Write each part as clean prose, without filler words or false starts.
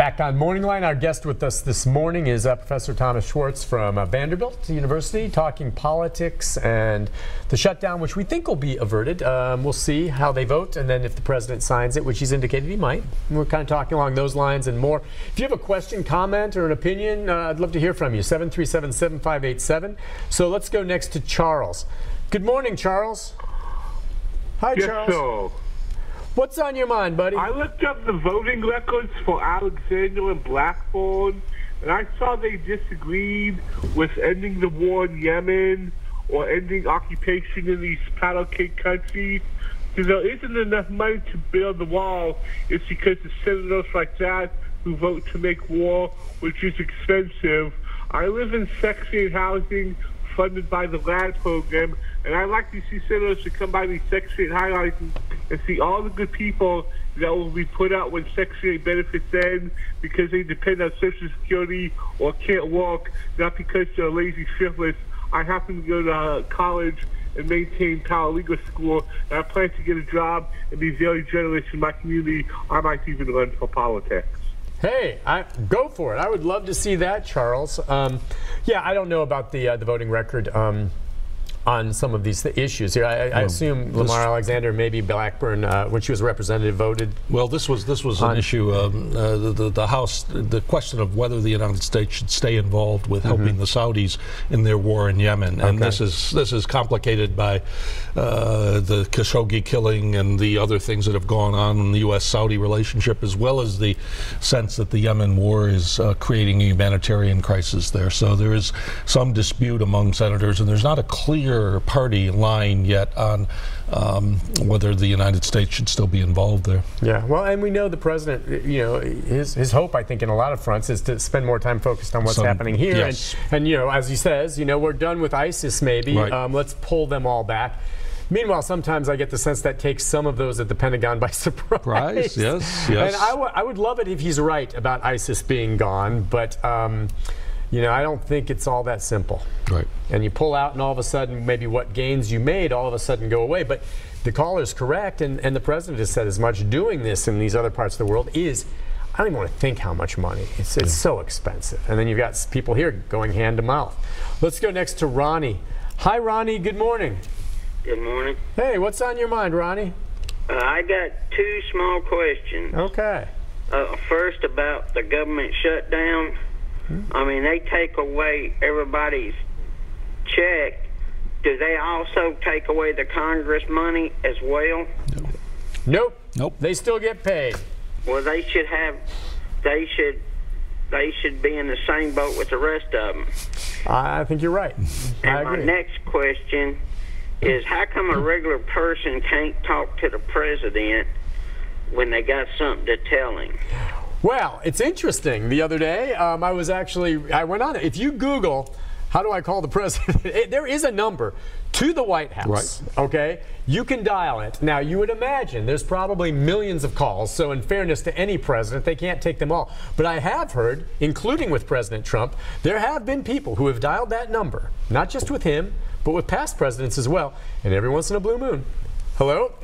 Back on MorningLine, our guest with us this morning is Professor Thomas Shwartz from Vanderbilt University, talking politics and the shutdown, which we think will be averted. We'll see how they vote, and then if the president signs it, which he's indicated he might. We're kind of talking along those lines and more. If you have a question, comment, or an opinion, I'd love to hear from you. 737-7587. So let's go next to Charles. Good morning, Charles. Hi, yes, Charles. So. What's on your mind, buddy? I looked up the voting records for Alexander and Blackburn, and I saw they disagreed with ending the war in Yemen or ending occupation in these paddle cake countries. Because there isn't enough money to build the wall. It's because of senators like that who vote to make war, which is expensive. I live in Section 8 housing funded by the LAD program, and I like to see senators to come by these Section 8 highlights and see all the good people that will be put out when Section 8 benefits end because they depend on Social Security or can't work, not because they're lazy shiftless. I happen to go to college and maintain paralegal school, and I plan to get a job and be very generous in my community. I might even run for politics. Hey, go for it. I would love to see that, Charles. Yeah, I don't know about the voting record on some of these issues here. I assume Lamar Alexander, maybe Blackburn, when she was a representative, voted. Well, this was an issue. The House, the question of whether the United States should stay involved with helping the Saudis in their war in Yemen, and this is complicated by the Khashoggi killing and the other things that have gone on in the U.S.-Saudi relationship, as well as the sense that the Yemen war is creating a humanitarian crisis there. So there is some dispute among senators, and there's not a clear party line yet on whether the United States should still be involved there. Yeah, well, and we know the president, you know, his hope, I think, in a lot of fronts is to spend more time focused on what's happening here. Yes. And, you know, as he says, you know, we're done with ISIS maybe. Right. Let's pull them all back. Meanwhile, sometimes I get the sense that takes some of those at the Pentagon by surprise. Yes. And I would love it if he's right about ISIS being gone, but you know, I don't think it's all that simple. Right. And you pull out, and all of a sudden, maybe what gains you made all of a sudden go away. But the caller's correct, and the president has said as much. Doing this in these other parts of the world is, I don't even want to think how much money. It's so expensive. And then you've got people here going hand to mouth. Let's go next to Ronnie. Hi, Ronnie. Good morning. Good morning. Hey, what's on your mind, Ronnie? I got two small questions. Okay. First, about the government shutdown. I mean, they take away everybody's check. Do they also take away the Congress money as well? Nope. Nope. They still get paid. Well, they should be in the same boat with the rest of them. I think you're right. And my next question is, how come a regular person can't talk to the president when they got something to tell him? Well, it's interesting. The other day, I went on it. If you Google, how do I call the president? There is a number to the White House, right. Okay? You can dial it. Now, you would imagine there's probably millions of calls, so in fairness to any president, they can't take them all. But I have heard, including with President Trump, there have been people who have dialed that number, not just with him, but with past presidents as well, and every once in a blue moon, hello?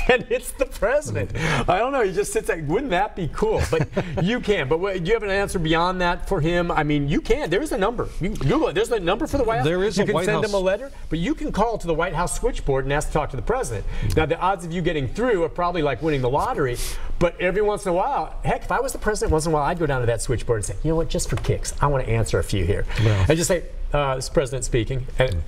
And it's the president. I don't know, he just sits there. Wouldn't that be cool? But you can. But do you have an answer beyond that for him? I mean, you can. There is a number. You can Google it. There's a number for the White House. There is you a can White send House. him a letter, but you can call to the White House switchboard and ask to talk to the president. Now, the odds of you getting through are probably like winning the lottery, but every once in a while, heck, if I was the president once in a while, I'd go down to that switchboard and say, you know what, just for kicks, I want to answer a few here. Yeah. And just say, this is President speaking. And,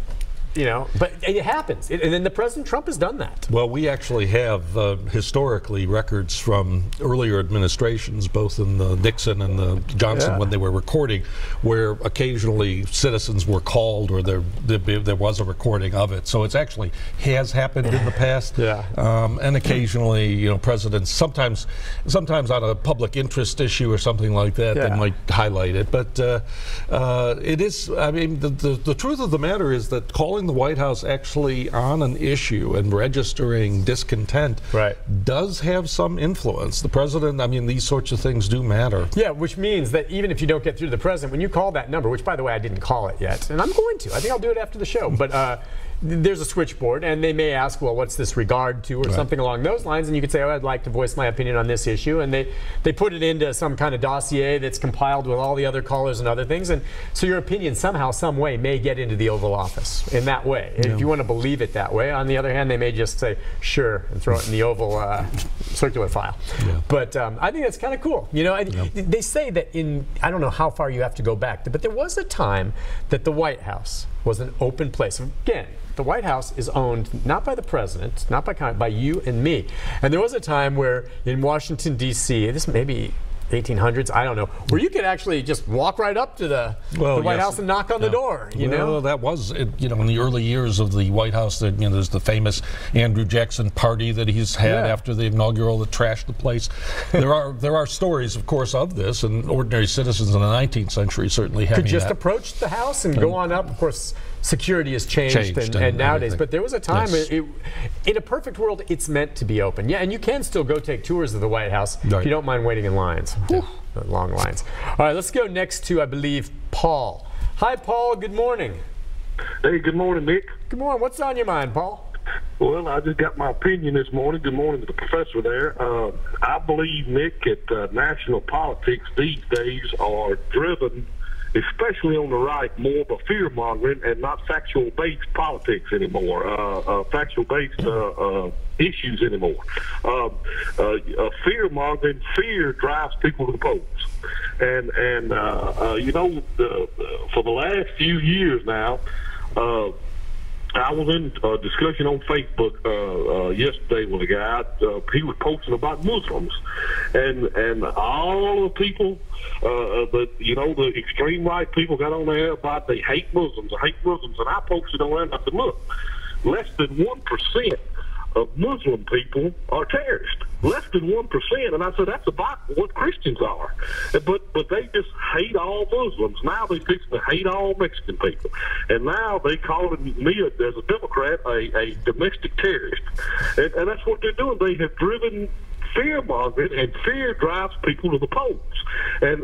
you know, but it happens. And then the President Trump has done that. Well, we actually have historically records from earlier administrations, both in the Nixon and the Johnson, when they were recording, where occasionally citizens were called or there was a recording of it. So it's actually has happened in the past. And occasionally, you know, presidents, sometimes on a public interest issue or something like that, they might highlight it. But it is, I mean, the truth of the matter is that calling the White House actually on an issue and registering discontent does have some influence. The president, I mean, these sorts of things do matter. Yeah, which means that even if you don't get through to the president, when you call that number, which by the way I didn't call it yet, and I'm going to, I think I'll do it after the show, but there's a switchboard, and they may ask, well, what's this regard to, or something along those lines, and you could say, oh, I'd like to voice my opinion on this issue, and they put it into some kind of dossier that's compiled with all the other callers and other things, and so your opinion somehow, some way may get into the Oval Office in that way. If you want to believe it that way. On the other hand, they may just say, sure, and throw it in the Oval circular file. But I think that's kind of cool. You know, they say that I don't know how far you have to go back, but there was a time that the White House was an open place. Again, the White House is owned not by the president, not by you and me. And there was a time where in Washington, D.C., this may be 1800s, I don't know, where you could actually just walk right up to the White House and knock on the door, you know? That was, you know, in the early years of the White House, you know, there's the famous Andrew Jackson party that he's had after the inaugural that trashed the place. There are stories, of course, of this, and ordinary citizens in the 19th century certainly having could just approach the House and go on up. Of course, security has changed and nowadays, but there was a time, in a perfect world, it's meant to be open. Yeah, and you can still go take tours of the White House if you don't mind waiting in lines. Long lines. All right, let's go next to, I believe, Paul. Hi, Paul. Good morning. Hey, good morning, Nick. Good morning. What's on your mind, Paul? Well, I just got my opinion this morning. Good morning to the professor there. I believe, Nick, that national politics these days are driven, especially on the right, more by fear-mongering and not factual-based politics anymore, factual-based issues anymore. Fear-mongering, fear drives people to the polls. And you know, for the last few years now, I was in a discussion on Facebook yesterday with a guy. He was posting about Muslims, and all the people, the extreme right people got on there about they hate Muslims, and I posted on there and I said, look, less than 1% of Muslim people are terrorists. Less than 1%, and I said that's about what Christians are. But they just hate all Muslims. Now they fix to hate all Mexican people, and now they call me as a Democrat a domestic terrorist, and that's what they're doing. They have driven fear-mongering, and fear drives people to the polls, and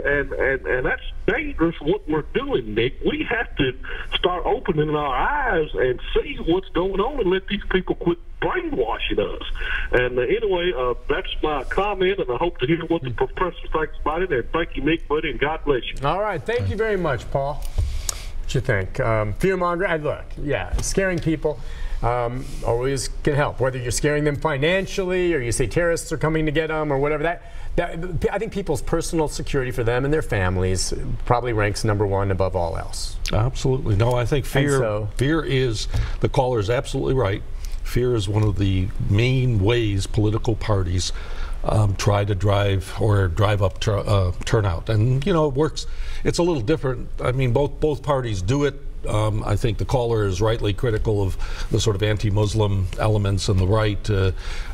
that's dangerous what we're doing, Nick. We have to start opening our eyes and see what's going on and let these people quit brainwashing us. And anyway, that's my comment, and I hope to hear what the professor thinks about it. And thank you, Nick, buddy, and God bless you. All right, thank you very much, Paul. What you think? Fear-mongering, look, scaring people always can help. Whether you're scaring them financially, or you say terrorists are coming to get them, or whatever, I think people's personal security for them and their families probably ranks #1 above all else. Absolutely. No, I think fear is, the caller is absolutely right. Fear is one of the main ways political parties try to drive up turnout. And, you know, it works. It's a little different. I mean, both parties do it. I think the caller is rightly critical of the sort of anti-Muslim elements on the right.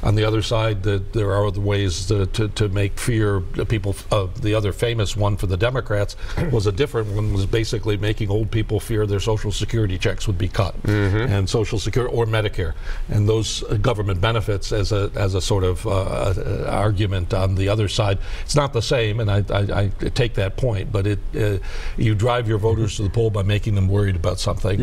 On the other side, there are other ways to make fear people. The other famous one for the Democrats was a different one, was basically making old people fear their Social Security checks would be cut, and Social Security or Medicare, and those government benefits as a sort of argument on the other side. It's not the same, and I take that point, but you drive your voters to the poll by making them worried about something,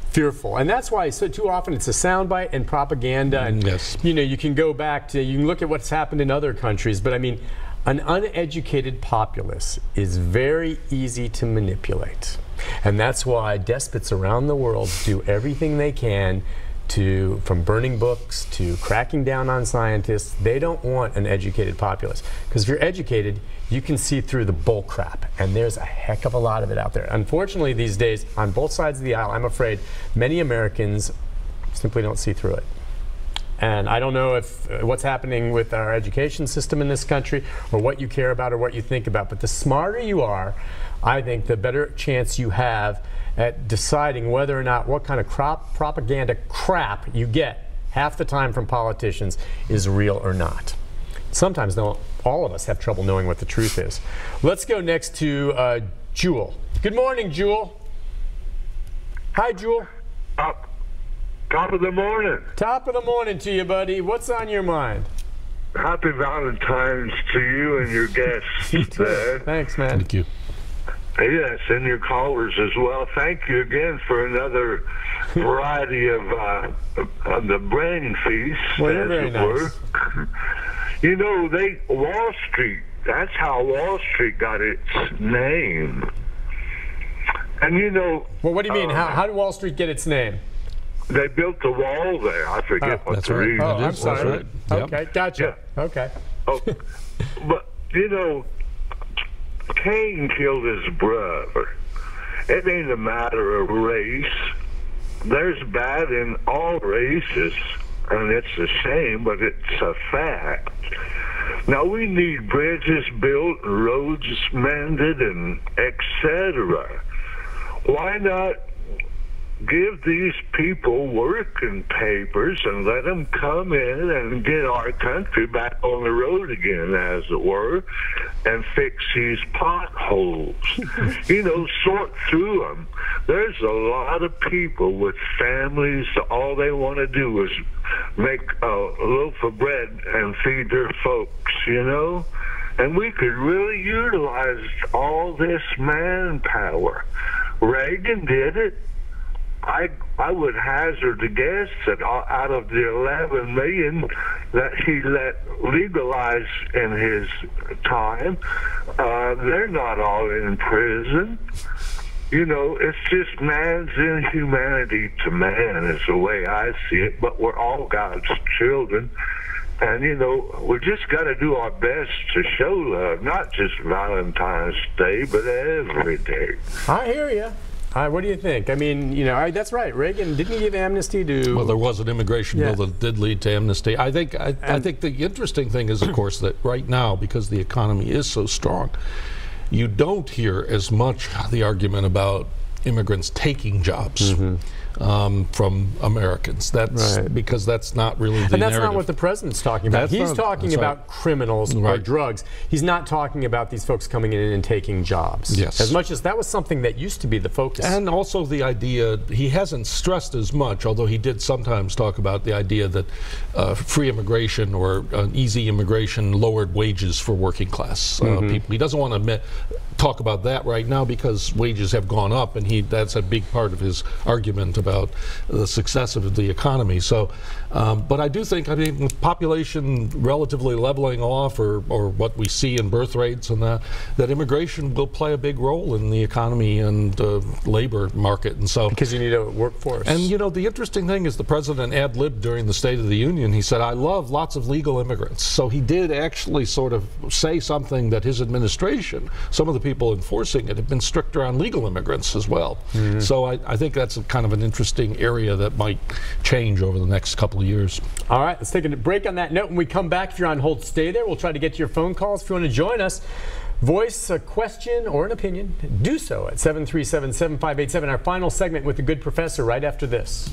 fearful, and that's why too often it's a soundbite and propaganda. And you know, you can go back to, you can look at what's happened in other countries, but I mean, an uneducated populace is very easy to manipulate, and that's why despots around the world do everything they can from burning books to cracking down on scientists. They don't want an educated populace, because if you're educated, you can see through the bull crap, and there's a heck of a lot of it out there. Unfortunately, these days, on both sides of the aisle, I'm afraid many Americans simply don't see through it. And I don't know if what's happening with our education system in this country, or what you care about or what you think about, but the smarter you are, I think the better chance you have at deciding whether or not what kind of propaganda crap you get half the time from politicians is real or not. Sometimes, though, all of us have trouble knowing what the truth is. Let's go next to Jewel. Good morning, Jewel. Hi, Jewel. Top of the morning. Top of the morning to you, buddy. What's on your mind? Happy Valentine's to you and your guests. You too. Thanks, man. Thank you. Yes, and your callers as well. Thank you again for another variety of the brain feast, Well, as very it nice. were. You know, Wall Street, that's how Wall Street got its name. And you know... Well, what do you mean? How did Wall Street get its name? They built the wall there. I forget what that's the right. reason. Oh, I'm sorry. That's right. Yep. Okay, gotcha. Yeah. Okay. Oh, but, you know, Cain killed his brother. It ain't a matter of race. There's bad in all races, and it's a shame, but it's a fact. Now, we need bridges built, roads mended, and etc. Why not give these people working papers and let them come in and get our country back on the road again, as it were, and fix these potholes? You know, sort through them. There's a lot of people with families, all they want to do is make a loaf of bread and feed their folks, you know? And we could really utilize all this manpower. Reagan did it. I would hazard a guess that out of the 11 million that he let legalize in his time, they're not all in prison. You know, it's just man's inhumanity to man is the way I see it, but we're all God's children. And, you know, we just got to do our best to show love, not just Valentine's Day, but every day. I hear you. What do you think? I mean, you know, that's right. Reagan, didn't he give amnesty to... Well, there was an immigration bill that did lead to amnesty. I think the interesting thing is, of course, that right now, because the economy is so strong, you don't hear as much the argument about immigrants taking jobs from Americans. That's because that's not really the And that's narrative. not what the president's talking about. He's talking about criminals or drugs. He's not talking about these folks coming in and taking jobs. Yes. As much as that was something that used to be the focus. And also the idea, he hasn't stressed as much, although he did sometimes talk about the idea that free immigration or easy immigration lowered wages for working class people. He doesn't want to talk about that right now because wages have gone up, and that's a big part of his argument about the success of the economy. So, but I do think, I mean, with population relatively leveling off, or what we see in birth rates and that immigration will play a big role in the economy and labor market. And so, because you need a workforce. And you know, the interesting thing is the president ad-libbed during the State of the Union. He said, "I love lots of legal immigrants." So he did actually sort of say something that his administration, some of the people enforcing it, have been stricter on legal immigrants as well. So I think that's a kind of an interesting area that might change over the next couple of years. All right, let's take a break on that note. When we come back, if you're on hold, stay there. We'll try to get to your phone calls. If you want to join us, voice a question or an opinion, do so at 737-7587. Our final segment with the good professor right after this.